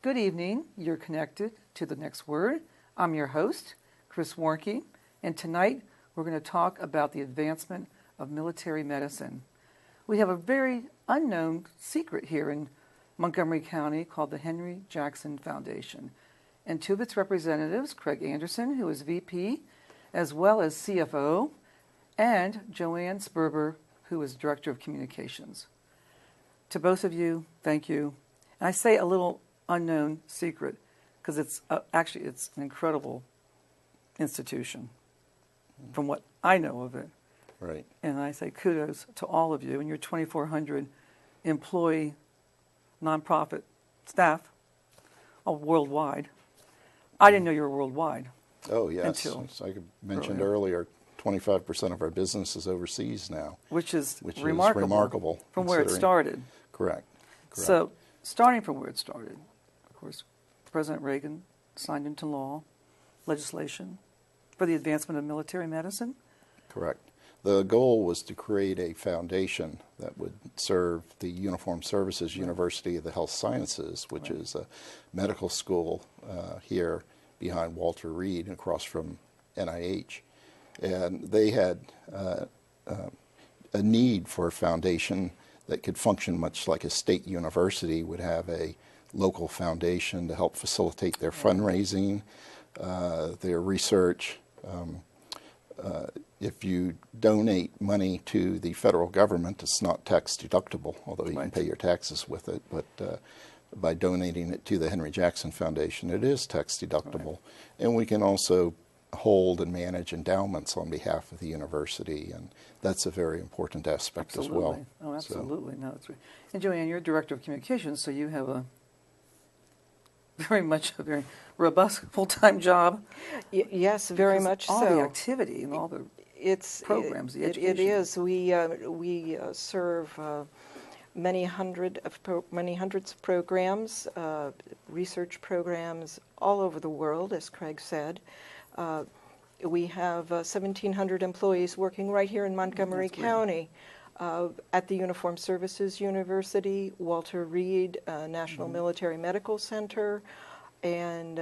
Good evening. You're connected to The Next Word. I'm your host, Chris Warnke, and tonight we're going to talk about the advancement of military medicine. We have a very unknown secret here in Montgomery County called the Henry Jackson Foundation. And two of its representatives, Craig Anderson, who is VP, as well as CFO, and Joanne Sperber, who is Director of Communications. To both of you, thank you. And I say a little unknown secret because it's actually it's an incredible institution from what I know of it. Right. And I say kudos to all of you and your 2,400 employee nonprofit staff worldwide. I didn't know you were worldwide. Oh, yes. Until As I mentioned earlier, 25% of our business is overseas now. Which is remarkable. From where it started. Correct. So, starting from where it started, of course, President Reagan signed into law legislation for the advancement of military medicine. Correct. The goal was to create a foundation that would serve the Uniformed Services University of the Health Sciences, which is a medical school here behind Walter Reed across from NIH. And they had a need for a foundation that could function much like a state university would have a local foundation to help facilitate their fundraising, their research. If you donate money to the federal government, it's not tax deductible, although you can pay your taxes with it. But by donating it to the Henry Jackson Foundation, it is tax deductible. And we can also hold and manage endowments on behalf of the university, and that's a very important aspect as well. Oh, absolutely. No, that's right. And Joanne, you're Director of Communications, so you have a very robust full-time job. Yes, very much so. All the activity and all the programs, the education. It is. We serve many hundreds of programs, research programs all over the world, as Craig said. We have 1,700 employees working right here in Montgomery County at the Uniformed Services University, Walter Reed National Military Medical Center, and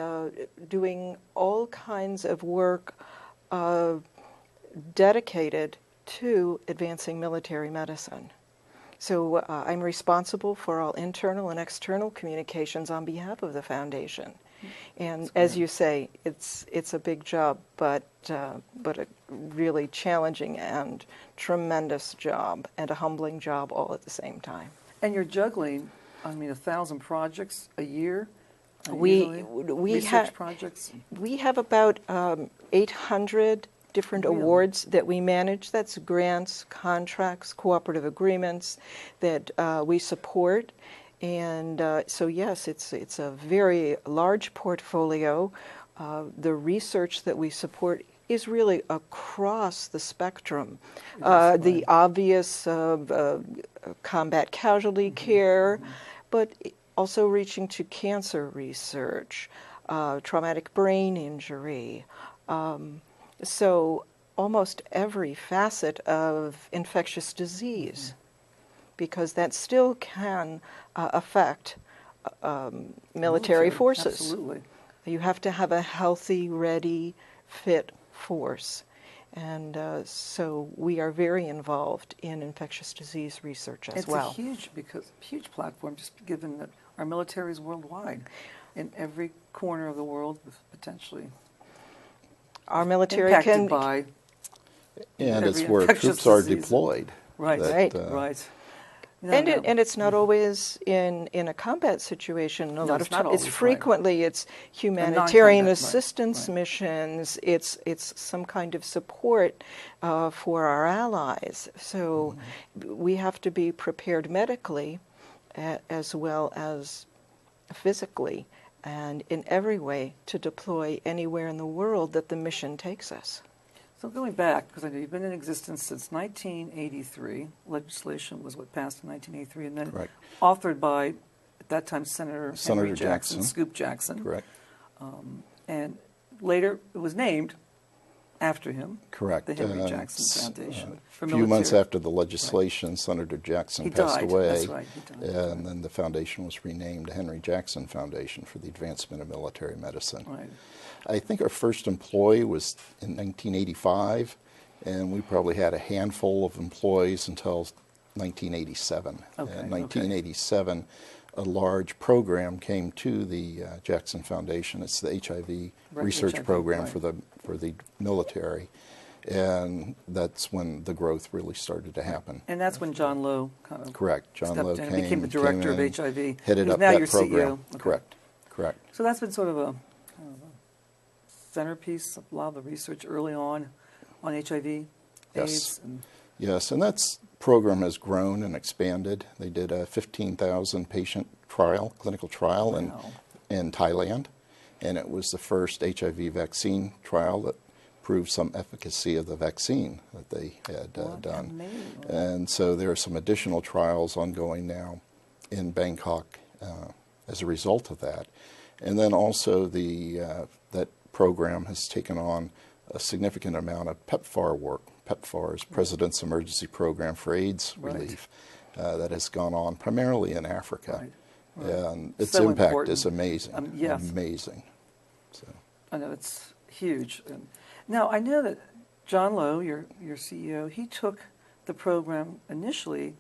doing all kinds of work dedicated to advancing military medicine. So I'm responsible for all internal and external communications on behalf of the foundation. And as you say, it's a big job, but a really challenging and tremendous job, and a humbling job all at the same time. And you're juggling, 1,000 projects a year. We research projects. We have about 800 different awards that we manage. That's grants, contracts, cooperative agreements that we support. And so, yes, it's a very large portfolio. The research that we support is really across the spectrum. The obvious combat casualty care, but also reaching to cancer research, traumatic brain injury. So almost every facet of infectious disease, because that still can affect military forces. Absolutely. You have to have a healthy, ready, fit force. And so we are very involved in infectious disease research as well. It's a huge platform, just given that our military is worldwide, in every corner of the world, potentially. Our military impacted by and it's where troops are deployed. Right. No, and it's not always in a combat situation. A lot of times, it's frequently it's humanitarian assistance missions. It's some kind of support for our allies. So we have to be prepared medically as well as physically and in every way to deploy anywhere in the world that the mission takes us. So going back, because I know you've been in existence since 1983, legislation was what passed in 1983, and then authored by, at that time, Senator Henry Jackson, Scoop Jackson. Correct. And later it was named after him. Correct. The Henry Jackson Foundation. A few months after the legislation, Senator Jackson He passed died. away. That's right. He died. And then the foundation was renamed the Henry Jackson Foundation for the Advancement of Military Medicine. Right. I think our first employee was in 1985, and we probably had a handful of employees until 1987. Okay, In 1987, a large program came to the Jackson Foundation. It's the HIV research HIV, program right. for the military, and that's when the growth really started to happen. And that's when John Lowe kind of Correct. John stepped Lowe in and came, became the director of in, HIV. headed Who's up now that your program. CEO. Okay. Correct. Correct. So that's been sort of a centerpiece of a lot of the research early on HIV, Yes. AIDS. And Yes, and that program has grown and expanded. They did a 15,000 patient trial, clinical trial Wow. in Thailand, and it was the first HIV vaccine trial that proved some efficacy of the vaccine that they had done. amazing. And so there are some additional trials ongoing now in Bangkok as a result of that. And then also that program has taken on a significant amount of PEPFAR work. PEPFAR is President's Emergency Program for AIDS Right. Relief that has gone on primarily in Africa. Right. And its So impact important. is amazing. Yes. Amazing. So. I know it's huge. And now I know that John Lowe, your CEO, he took the program initially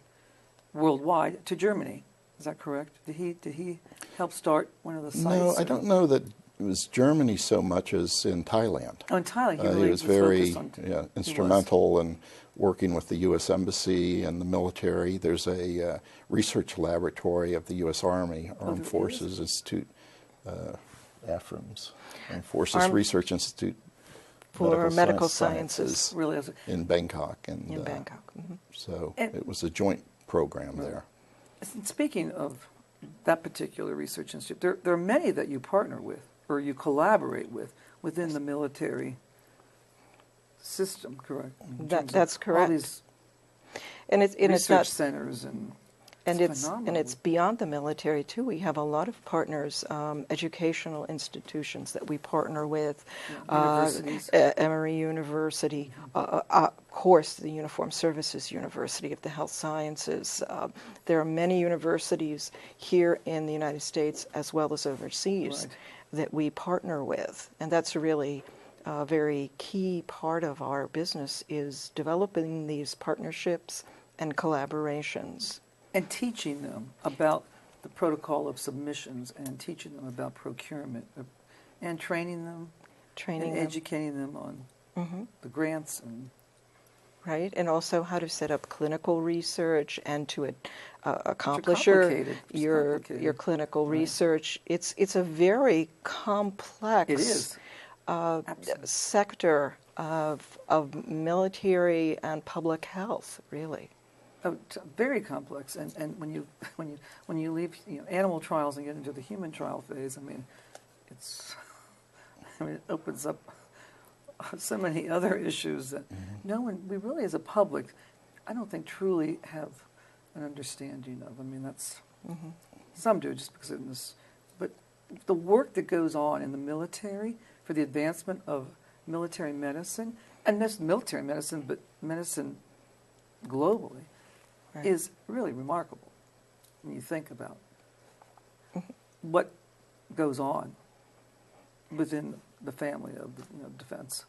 worldwide to Germany. Is that correct? Did he help start one of the sites? No, I don't know that it was Germany so much as in Thailand. Oh, in Thailand, he really He was very focused on. yeah, instrumental in working with the U.S. Embassy and the military. There's a research laboratory of the U.S. Army, Armed there Forces Institute, AFRIMS, Armed Forces Armed- Research Institute For medical sciences. Really, is in Bangkok. And, In Bangkok. Mhm. So And- it was a joint program there. And speaking of that particular research institute, there are many that you partner with or you collaborate with within the military system, correct? In terms of That's correct. All these And it's research not centers and it's phenomenal. beyond the military too. We have a lot of partners, educational institutions that we partner with, Universities. Emory University, of course, the Uniformed Services University of the Health Sciences. There are many universities here in the United States as well as overseas Right. that we partner with, and that's really a very key part of our business is developing these partnerships and collaborations. And teaching them about the protocol of submissions and teaching them about procurement and training them Training and them. educating them on the grants and Right, and also how to set up clinical research and to accomplish your complicated. It's complicated. your clinical Right. research. It's a very complex it is. Absolutely. sector of military and public health, really. Very complex, and when you leave animal trials and get into the human trial phase, I mean, it opens up so many other issues that we really as a public, I don't think truly have an understanding of. I mean, that's some do just because of this, but the work that goes on in the military for the advancement of military medicine, and not just military medicine, but medicine globally. Right. Is really remarkable when you think about what goes on within the family of the defense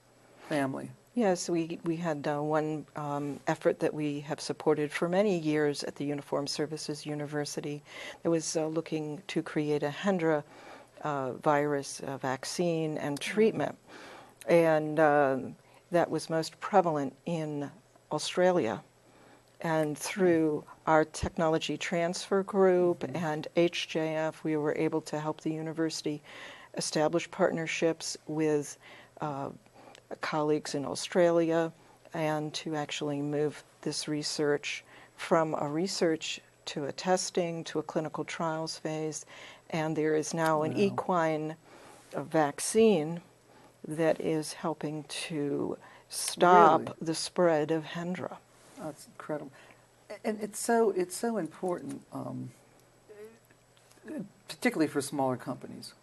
family. Yes, we had one effort that we have supported for many years at the Uniformed Services University that was looking to create a Hendra virus vaccine and treatment. And that was most prevalent in Australia. And through our technology transfer group and HJF, we were able to help the university establish partnerships with colleagues in Australia and to actually move this research from a research to a testing to a clinical trials phase. And there is now an equine vaccine that is helping to stop Really? the spread of Hendra. That's incredible, and it's so important, particularly for smaller companies,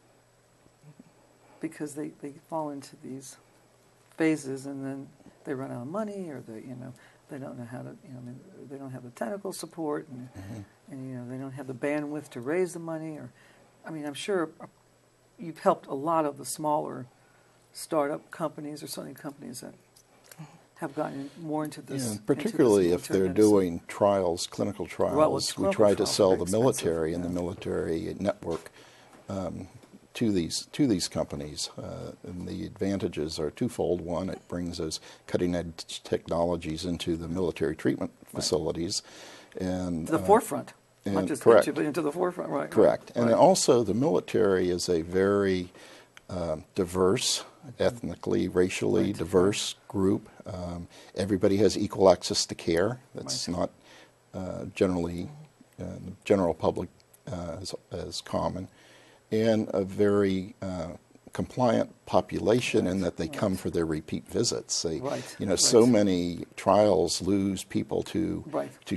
because they fall into these phases, and then they run out of money, or they don't know how to, they don't have the technical support, and they don't have the bandwidth to raise the money. Or, I'm sure you've helped a lot of the smaller startup companies, or certainly companies that have gotten more into this. Yeah, particularly if they're doing trials, clinical trials. We try to sell the military and the military network to these companies. And the advantages are twofold. One, it brings those cutting-edge technologies into the military treatment facilities. And to the forefront. Not just correct. but into the forefront, right? Correct. Right. And also the military is a very diverse, ethnically, racially diverse group. Everybody has equal access to care. That's not generally the general public as common. And a very compliant population in that they come for their repeat visits. They, so many trials lose people to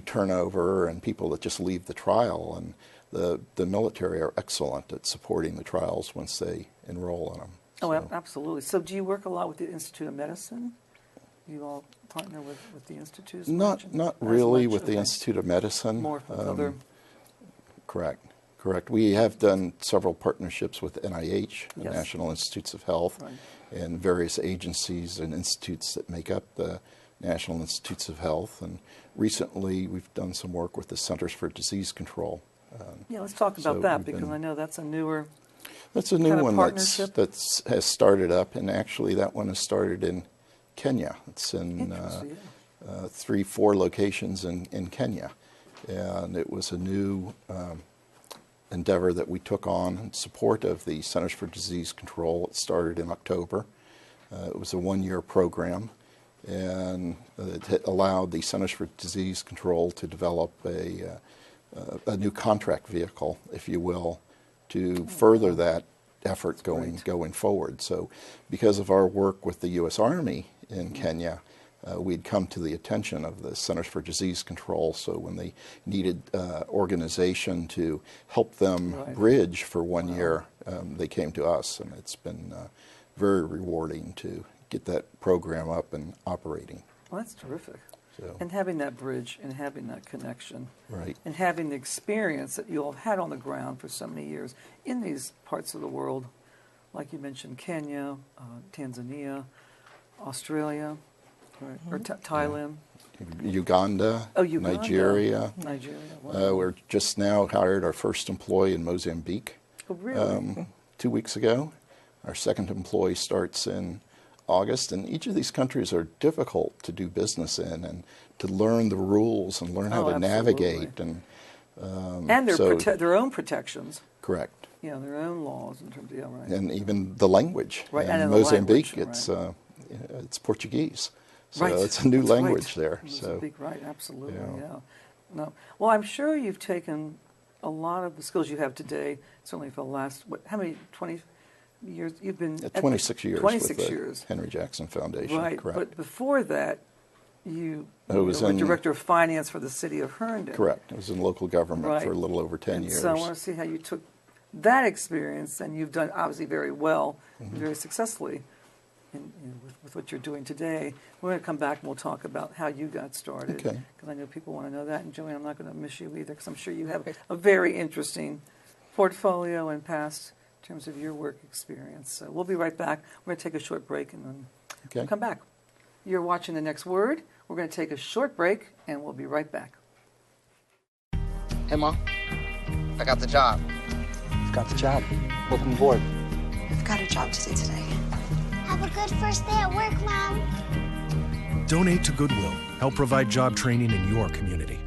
turnover and people that just leave the trial. And the military are excellent at supporting the trials once they enroll in them. Oh, absolutely. So do you work a lot with the Institute of Medicine? You all partner with the institutes? Not really with the Institute of Medicine. More with other... Correct. We have done several partnerships with NIH, the National Institutes of Health, and various agencies and institutes that make up the National Institutes of Health. And recently we've done some work with the Centers for Disease Control. Let's talk about that, because I know that's a newer... That's a new one that has started up, and actually that one has started in Kenya. It's in 3-4 locations in Kenya. And it was a new endeavor that we took on in support of the Centers for Disease Control. It started in October. It was a 1-year program, and it allowed the Centers for Disease Control to develop a new contract vehicle, if you will, to further that effort going forward. So because of our work with the U.S. Army in Kenya, we'd come to the attention of the Centers for Disease Control. So when they needed organization to help them bridge for 1 year, they came to us, and it's been very rewarding to get that program up and operating. Well, that's terrific. And having that bridge and having that connection, right, and having the experience that you all had on the ground for so many years in these parts of the world, like you mentioned, Kenya, Tanzania, Australia, or Thailand, Uganda, Nigeria. Wow. We're just now hired our first employee in Mozambique. Oh, really? 2 weeks ago. Our second employee starts in August, and each of these countries are difficult to do business in and to learn the rules and learn how to navigate. And their own protections. Correct. Yeah, their own laws in terms of, and even the language. Right, in Mozambique, it's Portuguese. So it's a new language there. Mozambique, absolutely, No. Well, I'm sure you've taken a lot of the skills you have today, certainly for the last, how many, 20 years? You've been... 26 years 26 with years. the Henry Jackson Foundation, correct. But before that, you were Director of Finance for the city of Herndon. Correct. I was in local government for a little over 10 years. So I want to see how you took that experience, and you've done obviously very well, very successfully with what you're doing today. We're going to come back and we'll talk about how you got started. Okay. Because I know people want to know that. And Joanne, I'm not going to miss you either, because I'm sure you have a very interesting portfolio and past in terms of your work experience. So we'll be right back. We're going to take a short break and then we'll come back. You're watching The Next Word. We're going to take a short break and we'll be right back. Hey, Mom. I got the job. You've got the job. Welcome aboard. I've got a job to do today. Have a good first day at work, Mom. Donate to Goodwill. Help provide job training in your community.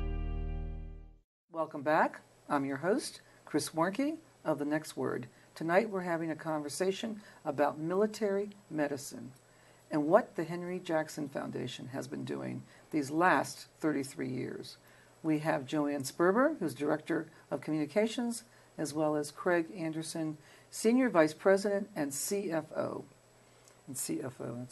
Welcome back. I'm your host, Chris Warnke of The Next Word. Tonight we're having a conversation about military medicine and what the Henry Jackson Foundation has been doing these last 33 years. We have Joanne Sperber, who's Director of Communications, as well as Craig Anderson, Senior Vice President and CFO. And CFO,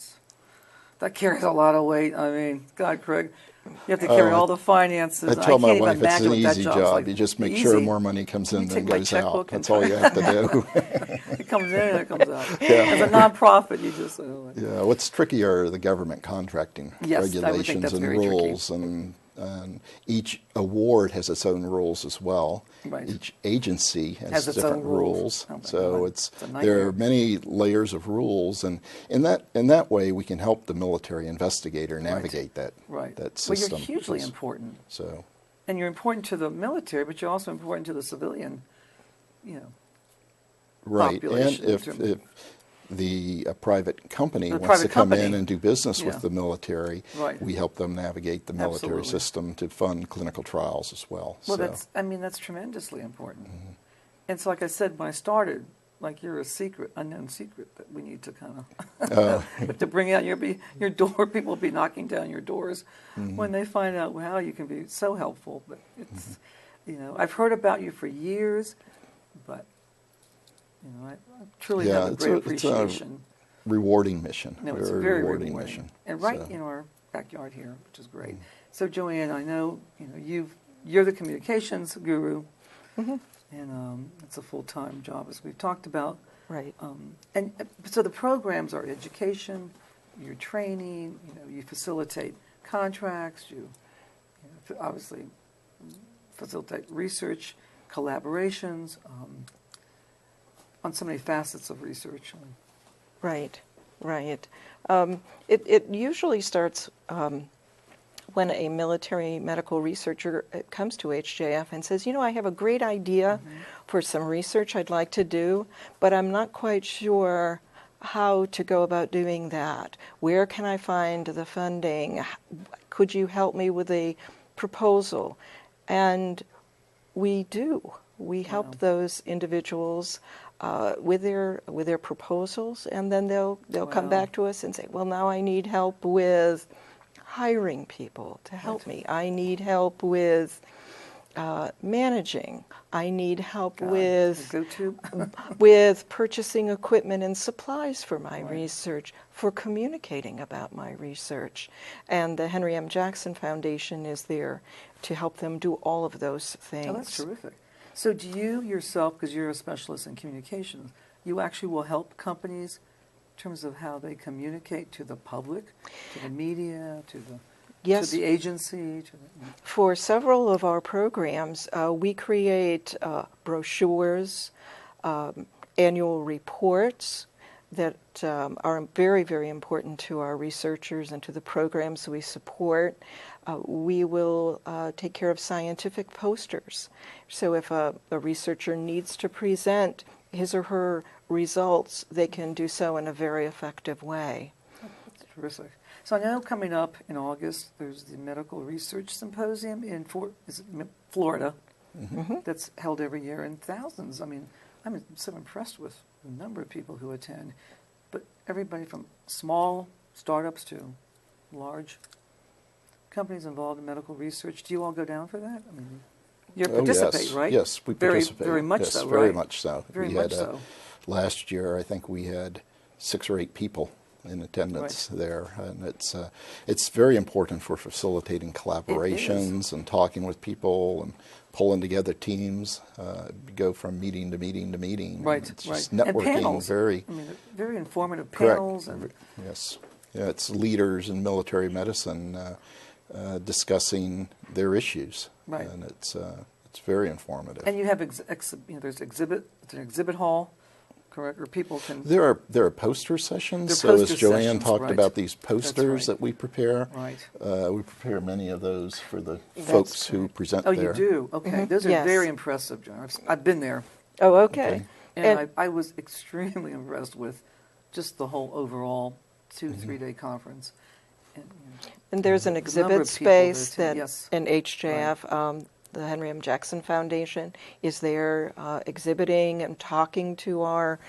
that carries a lot of weight. I mean, God, Craig, you have to carry all the finances. I tell my wife it's an easy job. job. Like, you just make sure more money comes in than goes out. That's all you have to do. comes in and it comes out. Yeah. As a nonprofit, you just Yeah, what's tricky are the government contracting Yes, I would think regulations that's and very tricky. rules, and each award has its own rules as well. Right. Each agency Has its different own rules. rules, Oh my so God, it's it's a there nightmare. are many layers of rules, and in that way we can help the military investigator navigate that right. that Well, system. you're hugely important, So and you're important to the military, but you're also important to the civilian, right, and population in if terms- a private company A wants private to come in company. and do business Yeah. with the military, Right. we help them navigate the military Absolutely. system to fund clinical trials as well. Well, so. that's tremendously important. And so, like I said when I started, like you're a unknown secret that we need to kind of to bring out your door. People will be knocking down your doors when they find out how you can be so helpful. But it's, I've heard about you for years, but I truly have a great appreciation. Rewarding mission. No, it's a very rewarding mission. And right So, in our backyard here, which is great. So, Joanne, I know you're the communications guru, and it's a full-time job, as we've talked about. Right. And so the programs are education, you're training, you facilitate contracts, you obviously facilitate research, collaborations on so many facets of research. Right, right. It usually starts when a military medical researcher comes to HJF and says, I have a great idea for some research I'd like to do, but I'm not quite sure how to go about doing that. Where can I find the funding? Could you help me with a proposal? And we do. We help those individuals with their proposals, and then they'll come back to us and say, well, now I need help with hiring people to help me. I need help with managing. I need help with with purchasing equipment and supplies for my research, for communicating about my research. And the Henry M. Jackson Foundation is there to help them do all of those things. Oh, that's terrific. So do you yourself, because you're a specialist in communications, you actually will help companies in terms of how they communicate to the public, to the media, to the agency? For several of our programs, we create brochures, annual reports that are very, very important to our researchers and to the programs we support. We will take care of scientific posters. So if a researcher needs to present his or her results, they can do so in a very effective way. That's terrific. So I know coming up in August, there's the Medical Research Symposium in Florida that's held every year, and thousands. I mean, I'm so impressed with the number of people who attend, but everybody from small startups to large companies involved in medical research. Do you all go down for that? I mean, you participate, right? Yes, we participate. Very much yes, so, very right? much so. Very much so. Last year, I think we had 6 or 8 people in attendance there, and it's very important for facilitating collaborations and talking with people and pulling together teams. Go from meeting to meeting to meeting. Right, It's just right. networking. And panels. Very informative panels. Correct. And yes. Yeah, it's leaders in military medicine discussing their issues, right. And it's very informative. And you have there's an exhibit hall, correct? Or people can. There are poster sessions. There are so poster as Joanne sessions, talked right. about these posters right. that we prepare, Right. We prepare many of those for the folks who present Oh, there. you do? Okay. Those are very impressive, John. I've been there. Oh, okay. And I was extremely impressed with just the whole overall 2-3 day conference. And there's an number exhibit of people there, space too. that Yes. in HJF, the Henry M. Jackson Foundation is there exhibiting and talking to our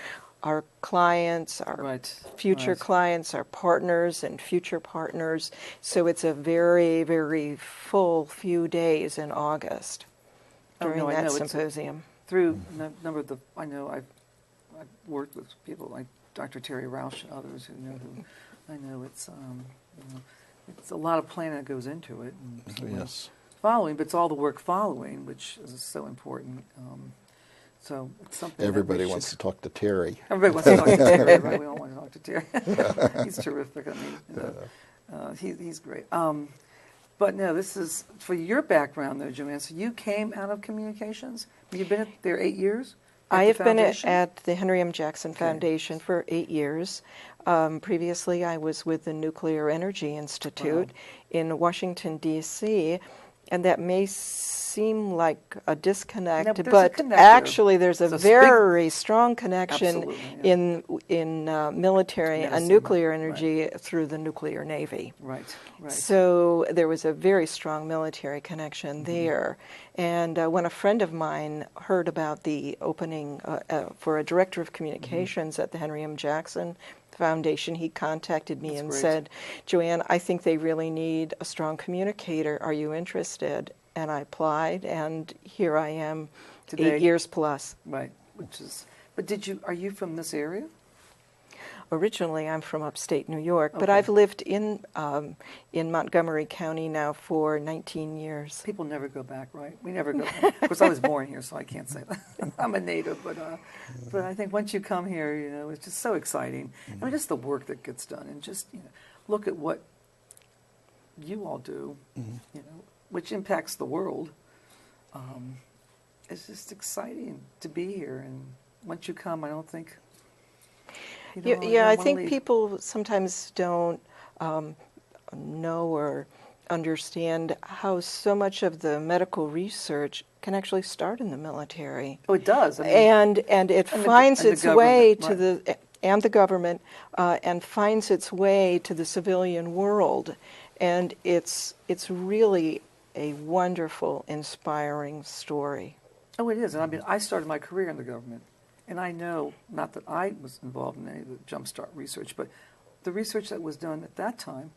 clients, our future clients, our partners and future partners. So it's a very, very full few days in August during that symposium. Through a number of I know I've worked with people like Dr. Terry Rausch and others who I know it's it's a lot of planning that goes into it. And Yes. Following, but it's all the work following, which is so important. So it's something that Everybody we wants to should- talk to Terry. Everybody wants to talk to Terry. Right? We all want to talk to Terry. He's terrific. I mean, he's great. But no, this is for your background, though, Joanne. So you came out of communications. You've been there 8 years. I the have been foundation? at the Henry M. Jackson Foundation for 8 years. Previously, I was with the Nuclear Energy Institute in Washington, D.C., and that may seem like a disconnect, No, but there's a but connect there. actually there's a It's a very strong connection Absolutely, yeah. in military Medicine, and nuclear right. energy through the nuclear navy. Right, right. So there was a very strong military connection there. And when a friend of mine heard about the opening for a director of communications at the Henry M. Jackson Foundation, he contacted me and great. said, Joanne, I think they really need a strong communicator. Are you interested? And I applied, and here I am, Today. 8 years plus. Right, which is. But are you from this area? Originally, I'm from upstate New York, but Okay. I've lived in Montgomery County now for 19 years. People never go back, right? We never go back. Of course, I was born here, so I can't say that. I'm a native, but I think once you come here, you know, it's just so exciting. I mean, just the work that gets done, and just look at what you all do, you know, which impacts the world. It's just exciting to be here, and once you come, I don't think. You don't Yeah, I wanna think leave. people sometimes don't know or understand how so much of the medical research can actually start in the military. Oh, it does. I mean, And it and the- finds and the its way government, to and the government and finds its way to the civilian world, and it's really a wonderful, inspiring story. Oh, it is. And I mean, I started my career in the government. And I know, not that I was involved in any of the Jumpstart research, but the research that was done at that time,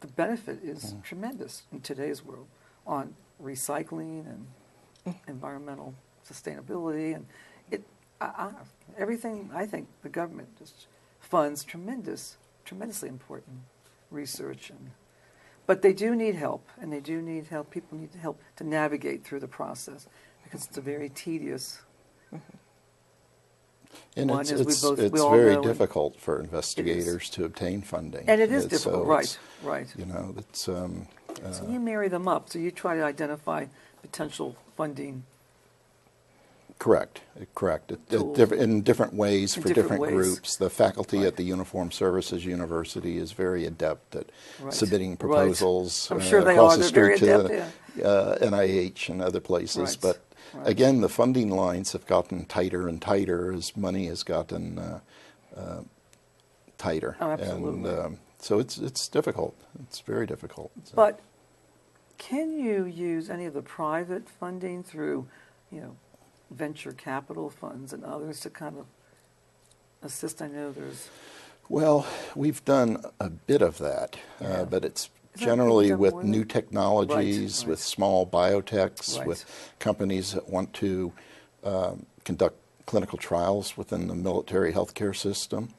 the benefit is tremendous in today's world on recycling and environmental sustainability. And everything, I think the government just funds tremendously important research. But they do need help, and they do need help. People need help to navigate through the process because it's a very tedious. And One it's is we all very know, and difficult for investigators to obtain funding. And it is It's- difficult, so right, it's, right. You know, it's So you marry them up. So you try to identify potential funding. correct. Tools. In different ways In for different different ways. groups. The faculty Right. at the Uniformed Services University is very adept at Right. submitting Right. proposals I'm sure they across are. the They're very street to adept, the NIH and other places. Right. But Right. again, the funding lines have gotten tighter and tighter as money has gotten tighter. Oh, absolutely. And so it's difficult. It's very difficult. So. But can you use any of the private funding through, venture capital funds and others to kind of assist? I know there's. Well, we've done a bit of that, Yeah. but it's Is that generally done with more new than- technologies, Right, with right. small biotechs, Right. with companies that want to conduct clinical trials within the military healthcare system,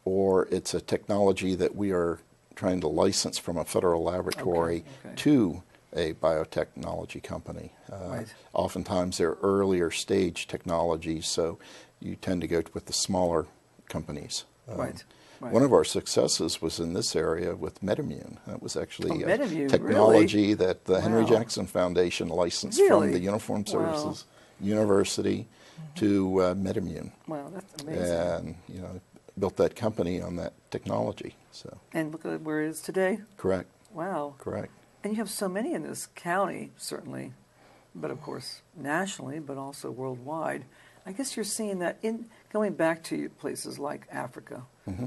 or it's a technology that we are trying to license from a federal laboratory okay. to a biotechnology company. Right. Oftentimes they're earlier stage technologies, so you tend to go with the smaller companies. Right. One of our successes was in this area with MedImmune. That was actually a MedImmune, technology that the Henry Wow. Jackson Foundation licensed Really? from the Uniformed Wow. Services University to MedImmune. Wow, that's amazing. And, built that company on that technology. So, And look at where it is today. correct, Wow. correct. And you have so many in this county, certainly, but of course nationally, but also worldwide. I guess you're seeing that in going back to places like Africa,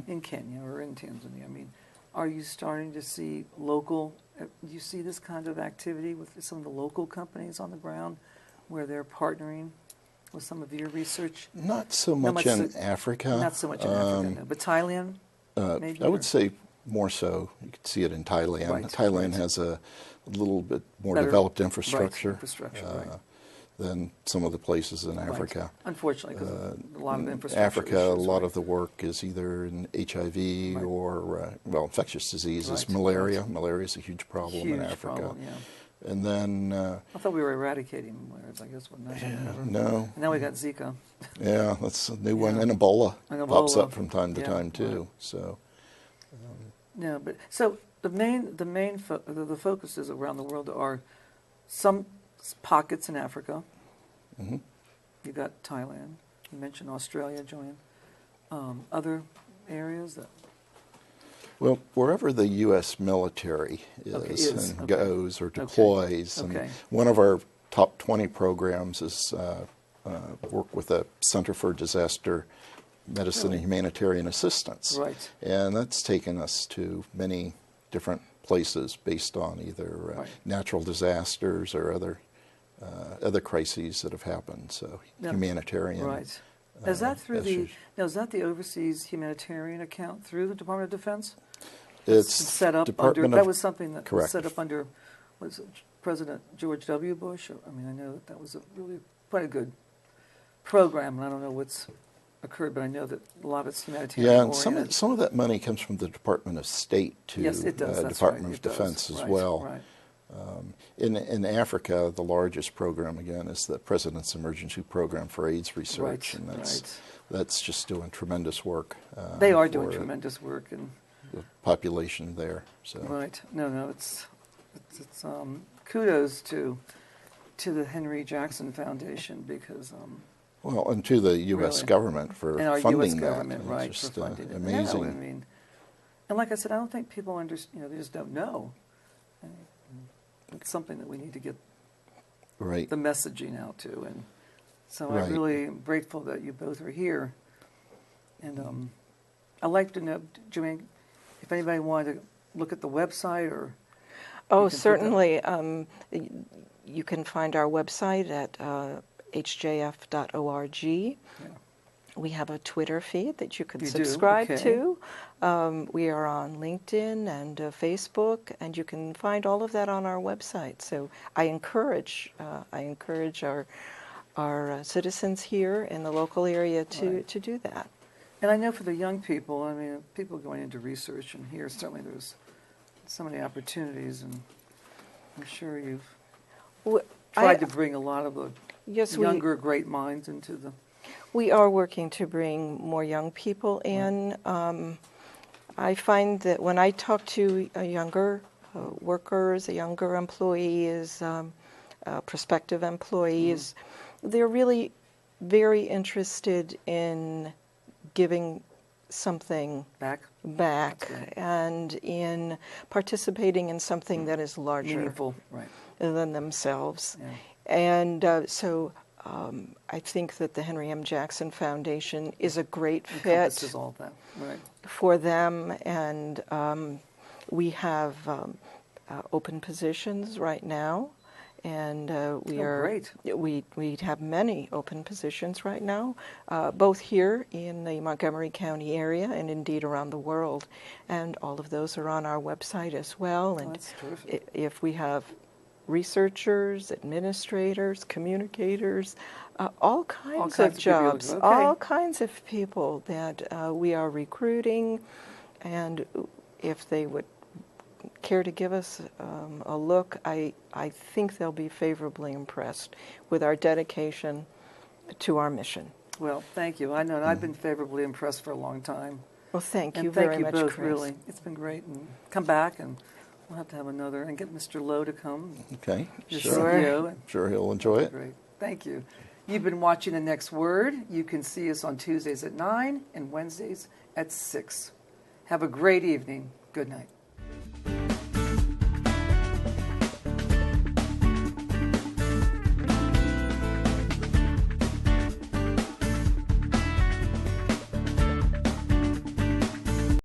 in Kenya or in Tanzania. I mean, are you starting to see local? Do you see this kind of activity with some of the local companies on the ground, where they're partnering with some of your research? Not so Not much in Africa. Not so much in Africa, no. But Thailand, maybe. I would say more so. You could see it in Thailand. Right, Thailand right. has a little bit more Better- developed right, infrastructure, right. than some of the places in Africa. Unfortunately, because a lot of infrastructure Africa, a issues, lot right. of the work is either in HIV Right. or, infectious diseases, Right, malaria. right. Malaria is a huge problem in Huge Africa. problem, yeah. And then... I thought we were eradicating malaria. I guess we're not. no. And now we got Zika. Yeah, that's a new one. Yeah. And Ebola And pops Ebola. up from time to Yeah, time, too. right. So, Yeah, but so the focuses around the world are some pockets in Africa. mm-hmm. You got Thailand. You mentioned Australia, Joanne. Other areas that. Well, wherever the U.S. military is and goes or deploys, Okay. and one of our top 20 programs is work with the Center for Disaster Medicine and Humanitarian Assistance. Right. And that's taken us to many different places based on either natural disasters or other crises that have happened. So humanitarian. Right. Is that through issues. is that the overseas humanitarian account through the Department of Defense? It's set up Department under. of, That was something that correct. was set up under. Was it President George W. Bush? I mean, I know that was quite a good program, and I don't know what's occurred, but I know that a lot of it's humanitarian. Yeah, and some of that money comes from the Department of State to yes, it does. Department of Defense does. as well. Right. In Africa, the largest program again is the President's Emergency Program for AIDS Research, and that's just doing tremendous work. They are doing tremendous work, and the population there. So right, no, it's kudos to the Henry Jackson Foundation because. Well, and to the U.S. Really. government for and our funding U.S. government, that. right, Just for funding it. amazing. No, I mean, and like I said, I don't think people understand. They just don't know. It's something that we need to get right. the messaging out to, and so Right. I'm really grateful that you both are here. And I'd like to know, Joanne, if anybody wanted to look at the website or. Oh, certainly. You can find our website at hjf.org. Yeah. We have a Twitter feed that you can You do? subscribe Okay. to. We are on LinkedIn and Facebook, and you can find all of that on our website. So I encourage our citizens here in the local area to do that. And I know for the young people, I mean, people going into research, and here certainly there's so many opportunities, and I'm sure you've tried to bring a lot of the younger great minds into the. We are working to bring more young people in. I find that when I talk to younger workers, younger employees, prospective employees, they're really very interested in giving something back and in participating in something that is larger Meaningful, right. than themselves. Yeah. And so I think that the Henry M. Jackson Foundation is a great fit Encompasses all of that, right. for them, and we have open positions right now, and we have many open positions right now, both here in the Montgomery County area and indeed around the world, and all of those are on our website as well. And that's terrific. if we have researchers, administrators, communicators, all kinds of jobs, all kinds of people that we are recruiting, and if they would care to give us a look, I think they'll be favorably impressed with our dedication to our mission. Well, thank you. I know, and I've been favorably impressed for a long time. Well, thank you and very thank you much, both, Chris. really. It's been great, and come back, and we'll have to have another, and get Mr. Lowe to come. Okay, Your sure. CEO. Sure, he'll enjoy it. Great. Thank you. You've been watching The Next Word. You can see us on Tuesdays at 9 and Wednesdays at 6. Have a great evening. Good night.